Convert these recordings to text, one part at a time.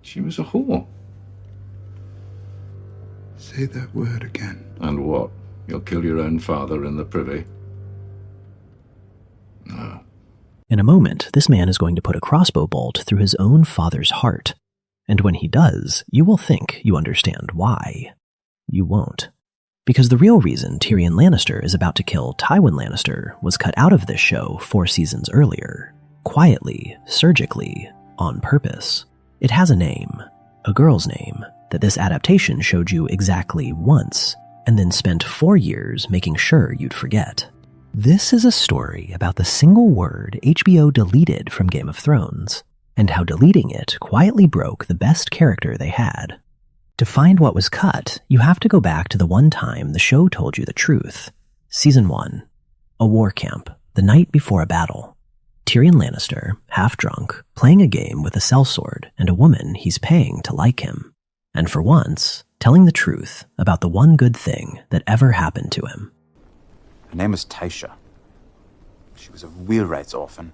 She was a whore. Say that word again. And what? You'll kill your own father in the privy? No. In a moment, this man is going to put a crossbow bolt through his own father's heart. And when he does, you will think you understand why. You won't. Because the real reason Tyrion Lannister is about to kill Tywin Lannister was cut out of this show 4 seasons earlier. Quietly, surgically, on purpose. It has a name, a girl's name, that this adaptation showed you exactly once, and then spent 4 years making sure you'd forget. This is a story about the single word HBO deleted from Game of Thrones, and how deleting it quietly broke the best character they had. To find what was cut, you have to go back to the one time the show told you the truth. Season 1. A war camp, the night before a battle. Tyrion Lannister, half drunk, playing a game with a sellsword and a woman he's paying to like him. And for once, telling the truth about the one good thing that ever happened to him. Her name was Tysha. She was a wheelwright's orphan,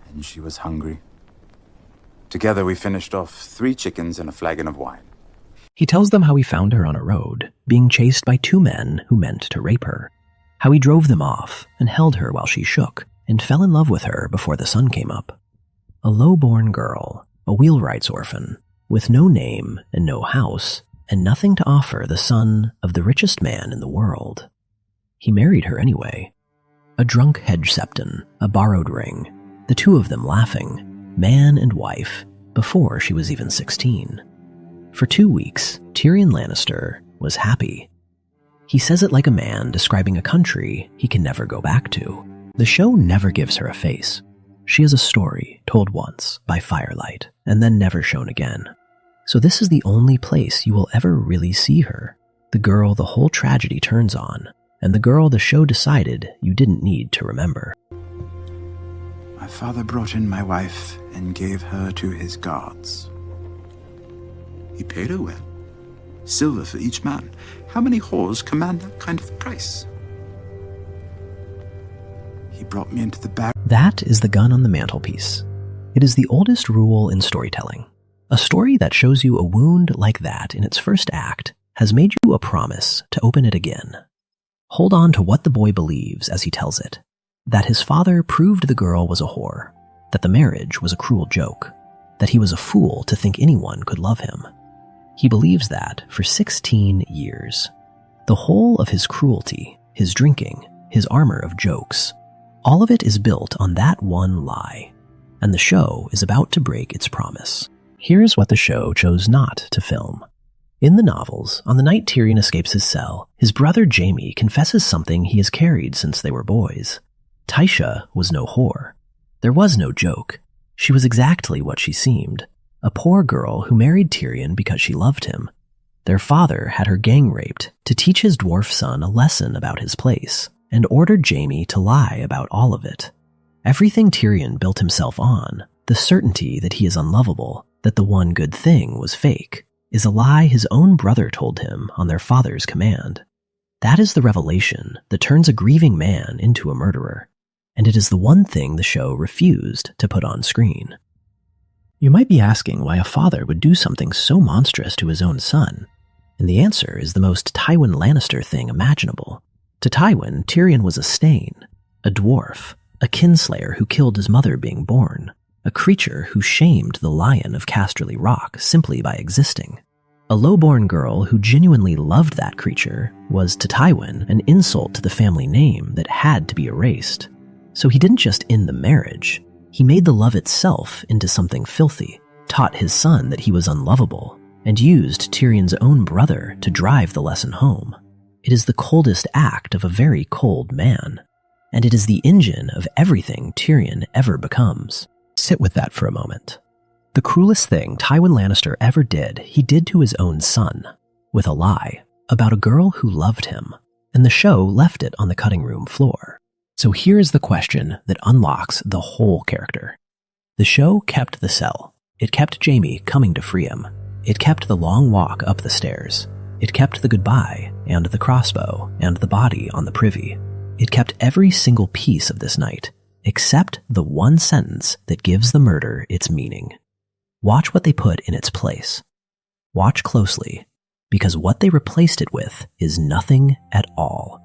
and she was hungry. Together we finished off 3 chickens and a flagon of wine. He tells them how he found her on a road, being chased by 2 men who meant to rape her. How he drove them off and held her while she shook, and fell in love with her before the sun came up. A lowborn girl, a wheelwright's orphan, with no name and no house, and nothing to offer the son of the richest man in the world. He married her anyway. A drunk hedge septon, a borrowed ring, the 2 of them laughing, man and wife, before she was even 16. For 2 weeks, Tyrion Lannister was happy. He says it like a man describing a country he can never go back to. The show never gives her a face. She is a story told once by firelight and then never shown again. So this is the only place you will ever really see her. The girl the whole tragedy turns on, and the girl the show decided you didn't need to remember. My father brought in my wife and gave her to his guards. He paid her well. Silver for each man. How many whores command that kind of price? He brought me into the back. That is the gun on the mantelpiece. It is the oldest rule in storytelling. A story that shows you a wound like that in its first act has made you a promise to open it again. Hold on to what the boy believes as he tells it. That his father proved the girl was a whore. That the marriage was a cruel joke. That he was a fool to think anyone could love him. He believes that for 16 years. The whole of his cruelty, his drinking, his armor of jokes, all of it is built on that one lie. And the show is about to break its promise. Here's what the show chose not to film. In the novels, on the night Tyrion escapes his cell, his brother Jaime confesses something he has carried since they were boys. Tysha was no whore. There was no joke. She was exactly what she seemed. A poor girl who married Tyrion because she loved him. Their father had her gang raped to teach his dwarf son a lesson about his place, and ordered Jaime to lie about all of it. Everything Tyrion built himself on, the certainty that he is unlovable, that the one good thing was fake, is a lie his own brother told him on their father's command. That is the revelation that turns a grieving man into a murderer, and it is the one thing the show refused to put on screen. You might be asking why a father would do something so monstrous to his own son, and the answer is the most Tywin Lannister thing imaginable. To Tywin, Tyrion was a stain, a dwarf, a kinslayer who killed his mother being born, a creature who shamed the lion of Casterly Rock simply by existing. A lowborn girl who genuinely loved that creature was, to Tywin, an insult to the family name that had to be erased. So he didn't just end the marriage, he made the love itself into something filthy, taught his son that he was unlovable, and used Tyrion's own brother to drive the lesson home. It is the coldest act of a very cold man, and it is the engine of everything Tyrion ever becomes. Sit with that for a moment. The cruelest thing Tywin Lannister ever did, he did to his own son, with a lie, about a girl who loved him, and the show left it on the cutting room floor. So here is the question that unlocks the whole character. The show kept the cell. It kept Jaime coming to free him. It kept the long walk up the stairs. It kept the goodbye, and the crossbow, and the body on the privy. It kept every single piece of this night, except the one sentence that gives the murder its meaning. Watch what they put in its place. Watch closely, because what they replaced it with is nothing at all.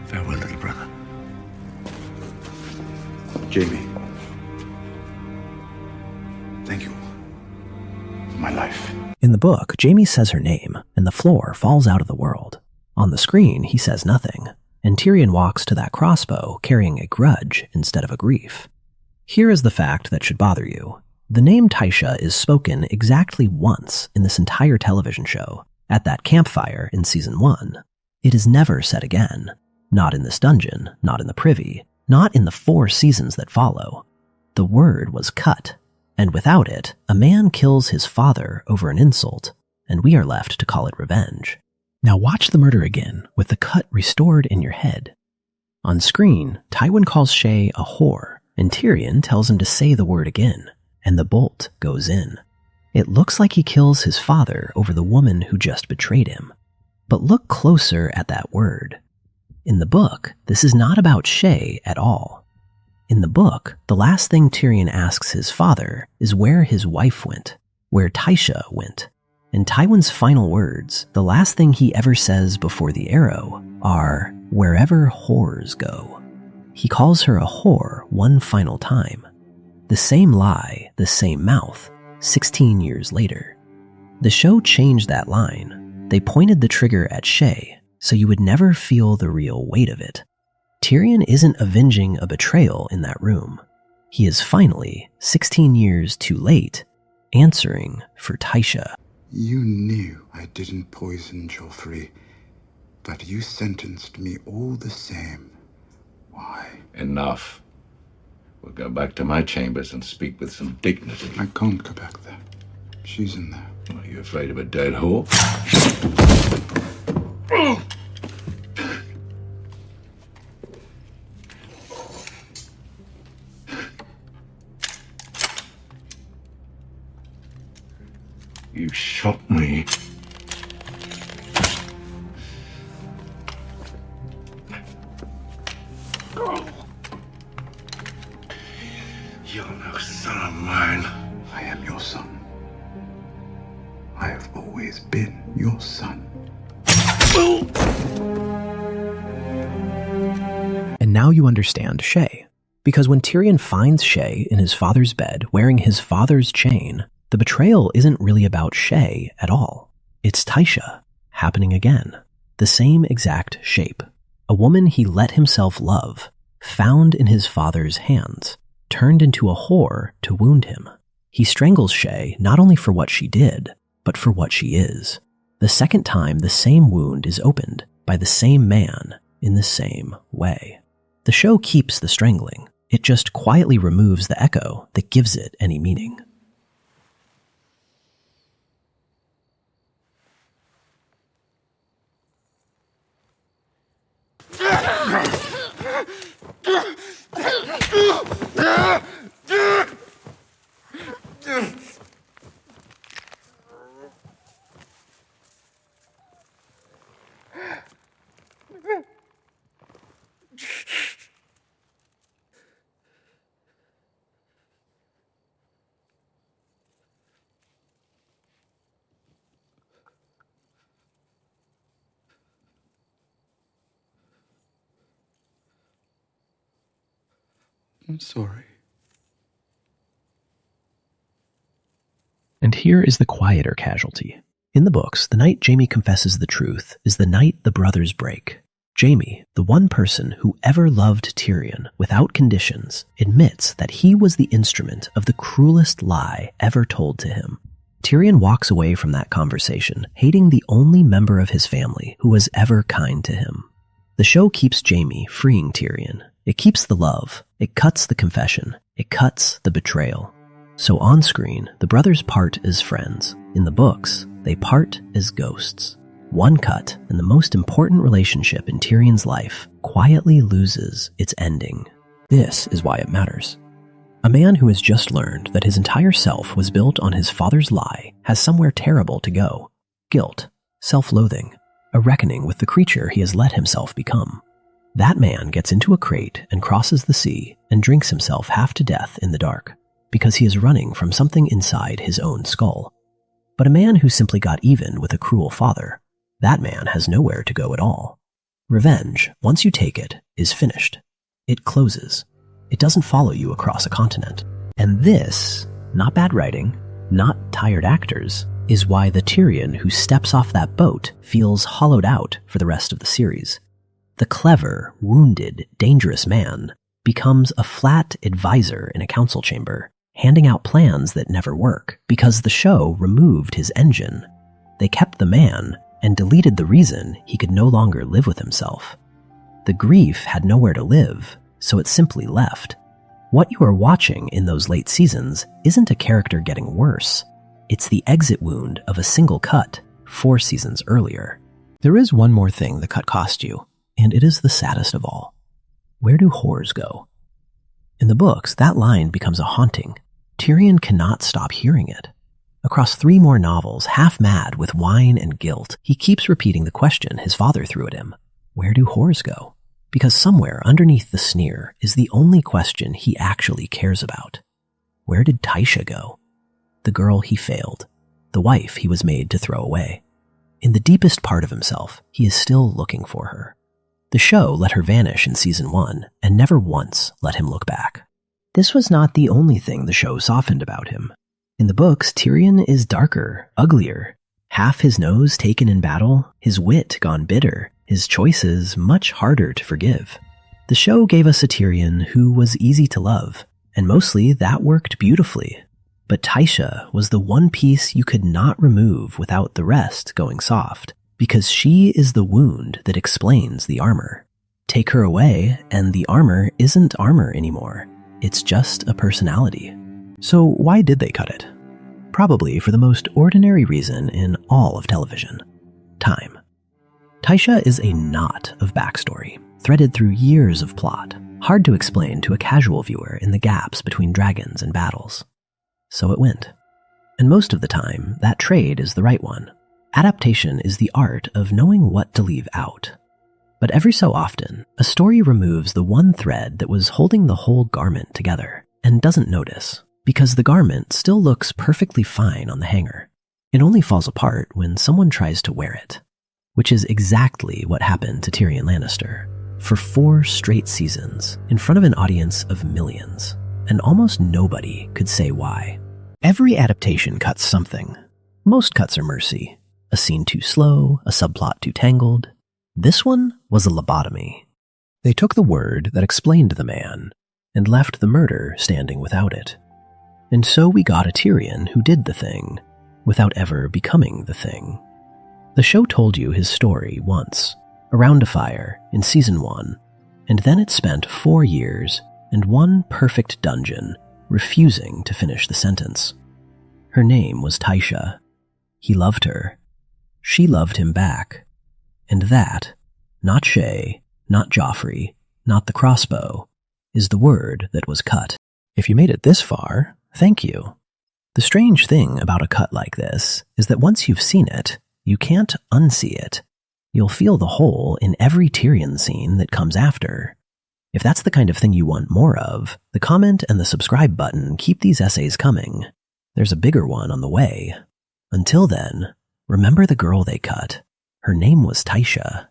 Farewell, little brother. Jaime. Thank you for my life. In the book, Jaime says her name, and the floor falls out of the world. On the screen, he says nothing, and Tyrion walks to that crossbow carrying a grudge instead of a grief. Here is the fact that should bother you. The name Tysha is spoken exactly once in this entire television show, at that campfire in Season 1. It is never said again. Not in this dungeon, not in the privy, not in the 4 seasons that follow. The word was cut, and without it, a man kills his father over an insult, and we are left to call it revenge. Now watch the murder again, with the cut restored in your head. On screen, Tywin calls Shae a whore, and Tyrion tells him to say the word again, and the bolt goes in. It looks like he kills his father over the woman who just betrayed him. But look closer at that word. In the book, this is not about Shae at all. In the book, the last thing Tyrion asks his father is where his wife went, where Tysha went. And Tywin's final words, the last thing he ever says before the arrow, are, "Wherever whores go." He calls her a whore one final time. The same lie, the same mouth, 16 years later. The show changed that line. They pointed the trigger at Shae, so you would never feel the real weight of it. Tyrion isn't avenging a betrayal in that room. He is finally, 16 years too late, answering for Tysha. You knew I didn't poison Joffrey, but you sentenced me all the same. Why? Enough. We'll go back to my chambers and speak with some dignity. I can't go back there. She's in there. Are you afraid of a dead whore? You shot me. You're no son of mine. I am your son. I have always been your son. And now you understand Shae. Because when Tyrion finds Shae in his father's bed wearing his father's chain, the betrayal isn't really about Shae at all. It's Tysha, happening again. The same exact shape. A woman he let himself love, found in his father's hands, turned into a whore to wound him. He strangles Shae not only for what she did, but for what she is. The second time the same wound is opened by the same man in the same way. The show keeps the strangling. It just quietly removes the echo that gives it any meaning. I'm sorry. And here is the quieter casualty. In the books, the night Jaime confesses the truth is the night the brothers break. Jaime, the one person who ever loved Tyrion without conditions, admits that he was the instrument of the cruelest lie ever told to him. Tyrion walks away from that conversation, hating the only member of his family who was ever kind to him. The show keeps Jaime freeing Tyrion. It keeps the love. It cuts the confession. It cuts the betrayal. So on screen, the brothers part as friends. In the books, they part as ghosts. One cut, and the most important relationship in Tyrion's life quietly loses its ending. This is why it matters. A man who has just learned that his entire self was built on his father's lie has somewhere terrible to go. Guilt, self-loathing, a reckoning with the creature he has let himself become. That man gets into a crate and crosses the sea and drinks himself half to death in the dark because he is running from something inside his own skull. But a man who simply got even with a cruel father, that man has nowhere to go at all. Revenge, once you take it, is finished. It closes. It doesn't follow you across a continent. And this, not bad writing, not tired actors, is why the Tyrion who steps off that boat feels hollowed out for the rest of the series. The clever, wounded, dangerous man becomes a flat advisor in a council chamber, handing out plans that never work because the show removed his engine. They kept the man and deleted the reason he could no longer live with himself. The grief had nowhere to live, so it simply left. What you are watching in those late seasons isn't a character getting worse. It's the exit wound of a single cut 4 seasons earlier. There is one more thing the cut cost you, and it is the saddest of all. Where do whores go? In the books, that line becomes a haunting. Tyrion cannot stop hearing it. Across 3 more novels, half mad with wine and guilt, he keeps repeating the question his father threw at him. Where do whores go? Because somewhere underneath the sneer is the only question he actually cares about. Where did Tysha go? The girl he failed, the wife he was made to throw away. In the deepest part of himself, he is still looking for her. The show let her vanish in season 1 and never once let him look back. This was not the only thing the show softened about him. In the books, Tyrion is darker, uglier, half his nose taken in battle, his wit gone bitter, his choices much harder to forgive. The show gave us a Tyrion who was easy to love, and mostly that worked beautifully. But Tysha was the one piece you could not remove without the rest going soft, because she is the wound that explains the armor. Take her away, and the armor isn't armor anymore. It's just a personality. So why did they cut it? Probably for the most ordinary reason in all of television: time. Tysha is a knot of backstory, threaded through years of plot, hard to explain to a casual viewer in the gaps between dragons and battles. So it went. And most of the time, that trade is the right one. Adaptation is the art of knowing what to leave out. But every so often, a story removes the one thread that was holding the whole garment together and doesn't notice, because the garment still looks perfectly fine on the hanger. It only falls apart when someone tries to wear it, which is exactly what happened to Tyrion Lannister for 4 straight seasons in front of an audience of millions, and almost nobody could say why. Every adaptation cuts something. Most cuts are mercy. A scene too slow, a subplot too tangled. This one was a lobotomy. They took the word that explained the man and left the murder standing without it. And so we got a Tyrion who did the thing without ever becoming the thing. The show told you his story once, around a fire in season 1, and then it spent 4 years and 1 perfect dungeon refusing to finish the sentence. Her name was Tysha. He loved her. She loved him back. And that, not Shae, not Joffrey, not the crossbow, is the word that was cut. If you made it this far, thank you. The strange thing about a cut like this is that once you've seen it, you can't unsee it. You'll feel the hole in every Tyrion scene that comes after. If that's the kind of thing you want more of, the comment and the subscribe button keep these essays coming. There's a bigger one on the way. Until then, remember the girl they cut. Her name was Tysha.